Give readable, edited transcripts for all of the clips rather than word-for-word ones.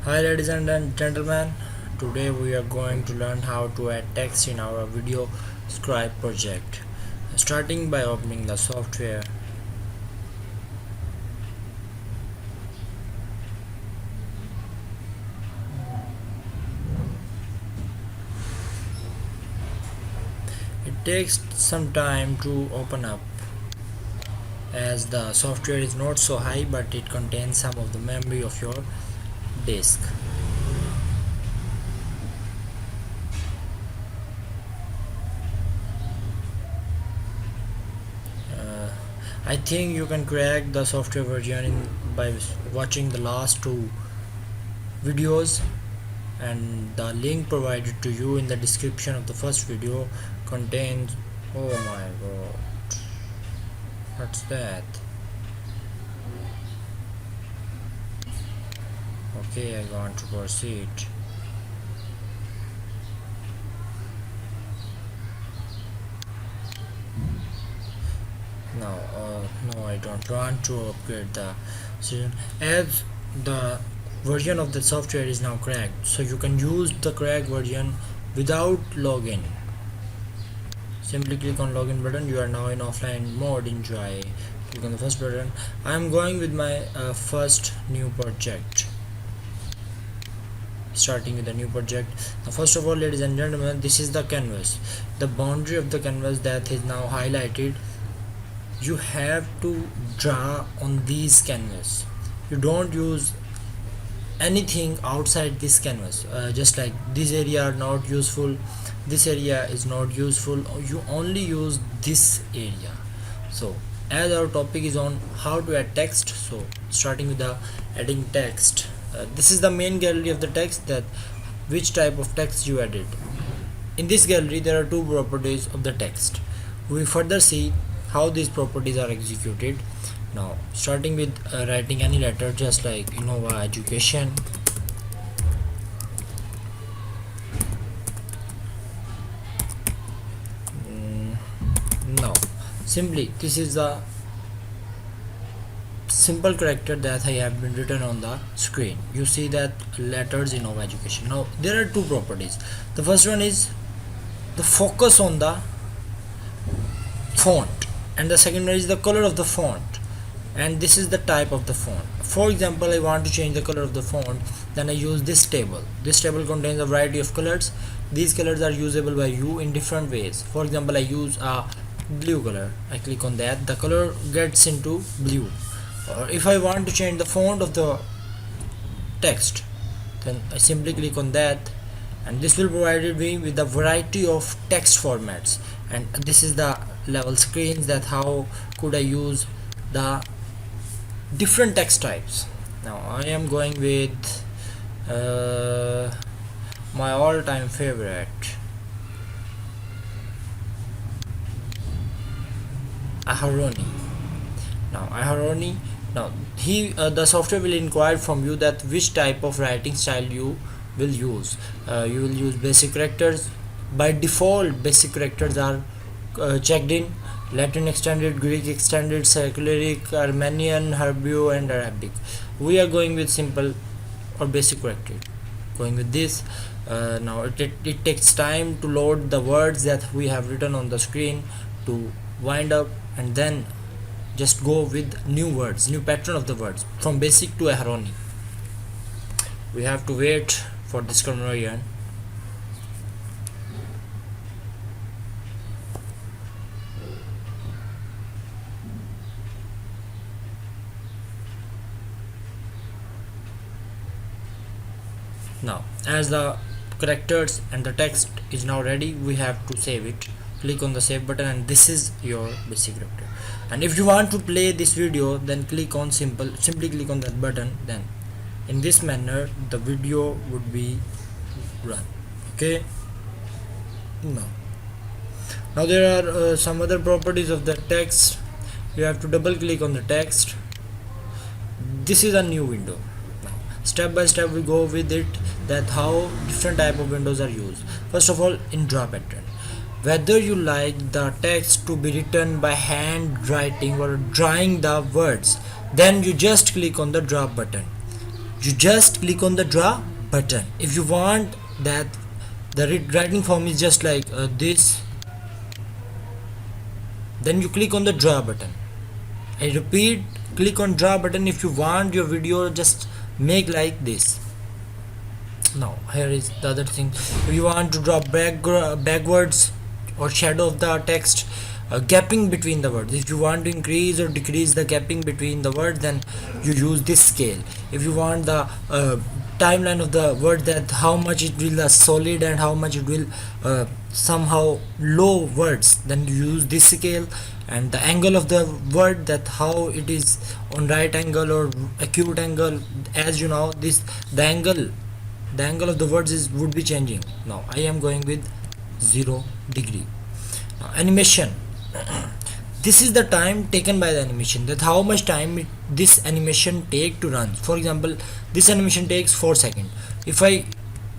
Hi ladies and gentlemen, today we are going to learn how to add text in our Videoscribe project. Starting by opening the software. It takes some time to open up as the software is not so high, but it contains some of the memory of your disk. I think you can crack the software version by watching the last two videos, and the link provided to you in the description of the first video contains. Oh my god, what's that? Okay, I want to proceed. Now no, I don't want to upgrade the season as the version of the software is now cracked, so you can use the cracked version without login. Simply click on login button. You are now in offline mode. Enjoy. Click on the first button. I am going with my first new project. Starting with a new project. Now first of all, ladies and gentlemen, this is the canvas, the boundary of the canvas that is now highlighted. You have to draw on these canvas. You don't use anything outside this canvas, just like this area are not useful, this area is not useful, you only use this area. So as our topic is on how to add text, so starting with the adding text, this is the main gallery of the text, that which type of text you added. In this gallery there are two properties of the text. We further see how these properties are executed. Now starting with writing any letter, just like Innova Education. Now simply this is the simple character that I have been written on the screen. You see that letters Innova Education. Now there are two properties. The first one is the focus on the font, and the second one is the color of the font, and this is the type of the font. For example, I want to change the color of the font, then I use this table. This table contains a variety of colors. These colors are usable by you in different ways. For example, I use a blue color. I click on that, the color gets into blue. Or if I want to change the font of the text, then I simply click on that, and this will provide me with a variety of text formats. And this is the level screens, that how could I use the different text types. Now I am going with my all-time favorite, Aharoni. Now the software will inquire from you that which type of writing style you will use. You will use basic characters. By default, basic characters are checked in: Latin extended, Greek extended, Cyrillic, Armenian, Hebrew, and Arabic. We are going with simple or basic character. Going with this. Now it takes time to load the words that we have written on the screen to wind up, and then just go with new words, new pattern of the words from basic to Aharoni. We have to wait for this conversion. Now as the characters and the text is now ready, we have to save it. Click on the save button, and this is your basic character. And if you want to play this video, then click on simply click on that button, then in this manner the video would be run. Okay. Now there are some other properties of the text. You have to double click on the text. This is a new window. Now step by step we go with it, that how different type of windows are used. First of all, in draw pattern, whether you like the text to be written by handwriting or drawing the words, then you just click on the draw button. you just click on the draw button. If you want that the writing form is just like this, then you click on the draw button. I repeat, click on draw button if you want your video just make like this. Now here is the other thing. If you want to draw backwards or shadow of the text, gapping between the words, if you want to increase or decrease the gapping between the words, then you use this scale. If you want the timeline of the word, that how much it will solid and how much it will somehow low words, then you use this scale. And the angle of the word, that how it is on right angle or acute angle, as you know, this the angle of the words is would be changing. Now I am going with 0 degree. Now animation, this is the time taken by the animation, that how much time this animation take to run. For example, this animation takes 4 seconds. If I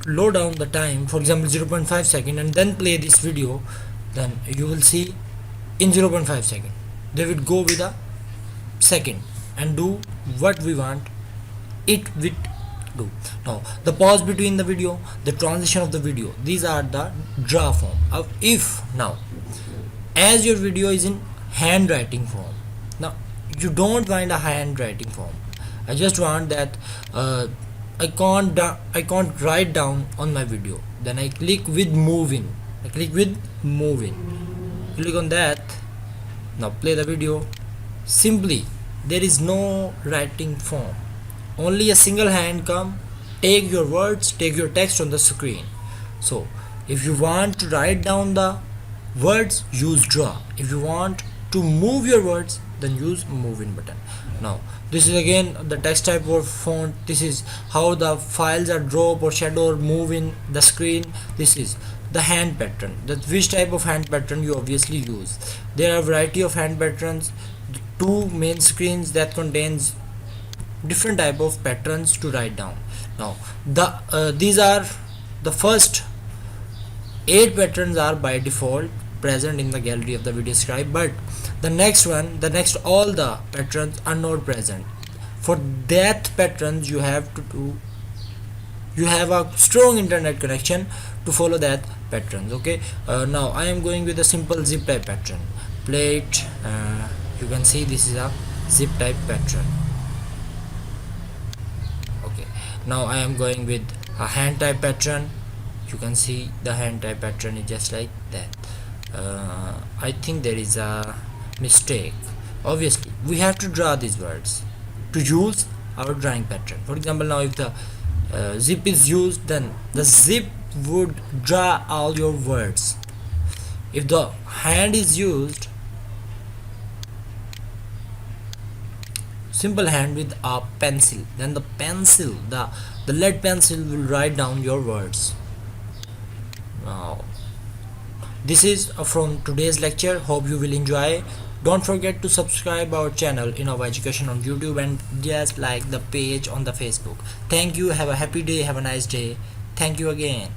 low down the time, for example 0.5 second, and then play this video, then you will see in 0.5 second they will go with a second and do what we want it will do. Now the pause between the video, the transition of the video, these are the draw form. If now as your video is in handwriting form, now you don't find a handwriting form, I just want that I can't write down on my video, then I click with moving, click on that. Now play the video. Simply there is no writing form, only a single hand come, take your words, take your text on the screen. So if you want to write down the words, use draw. If you want to move your words, then use moving button. Now this is again the text type or font. This is how the files are drop or shadow or move in the screen. This is the hand pattern, that which type of hand pattern you obviously use. There are a variety of hand patterns, 2 main screens that contains different type of patterns to write down. Now these are the first 8 patterns are by default present in the gallery of the Videoscribe, but the next all the patterns are not present. For that patterns you have a strong internet connection to follow that patterns. Okay, now I am going with a simple zip type pattern. Play it. You can see this is a zip type pattern. Okay, now I am going with a hand type pattern. You can see the hand type pattern is just like that. I think there is a mistake. Obviously we have to draw these words to use our drawing pattern. For example, now if the zip is used, then the zip would draw all your words. If the hand is used, simple hand with a pencil, then the lead pencil will write down your words. Now this is from today's lecture. Hope you will enjoy. Don't forget to subscribe our channel Innova Education on YouTube, and just like the page on the Facebook. Thank you. Have a happy day. Have a nice day. Thank you again.